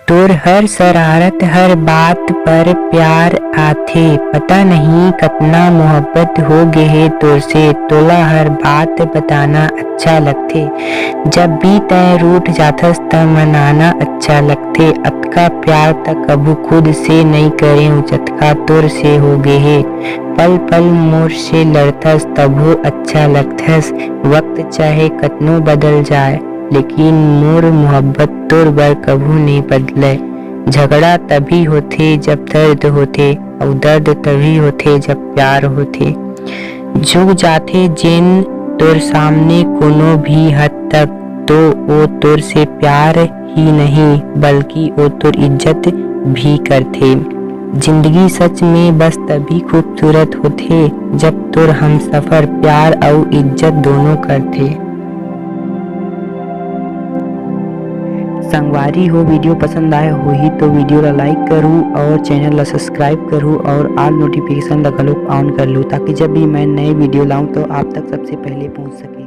तोर हर शरारत हर बात पर प्यार आथे। पता नहीं कतना मोहब्बत हो गे हे तोर से। तोला हर बात बताना अच्छा लगथे। जब भी तय रूठ जाथस त मनाना अच्छा लगथे। अतका प्यार त कभू खुद से नई करे जतका तोर से हो गे हे। पल पल मोर से लड़थस तभो अच्छा लगथस। वक्त चाहे कतनो बदल जाए लेकिन मोर मोहब्बत तोर बर कभू नहीं बदलय। झगड़ा तभी होथे जब दर्द होथे अउ दर्द तभी होथे जब प्यार होथे। झुक जाथे जेन तोर सामने कोनो भी हद तक तो ओ तोर से प्यार ही नहीं बल्कि ओ तोर इज्जत भी करथे। जिंदगी सच में बस तभी खूबसूरत होथे जब तोर हमसफर प्यार अउ इज्जत दोनों करथे। संगवारी हो वीडियो पसंद आए होही तो वीडियो ला लाइक करूँ और चैनल ला सब्सक्राइब करूँ और ऑल नोटिफिकेशन ला घलोक ऑन कर लूँ ताकि जब भी मैं नए वीडियो लाऊँ तो आप तक सबसे पहले पहुँच सके।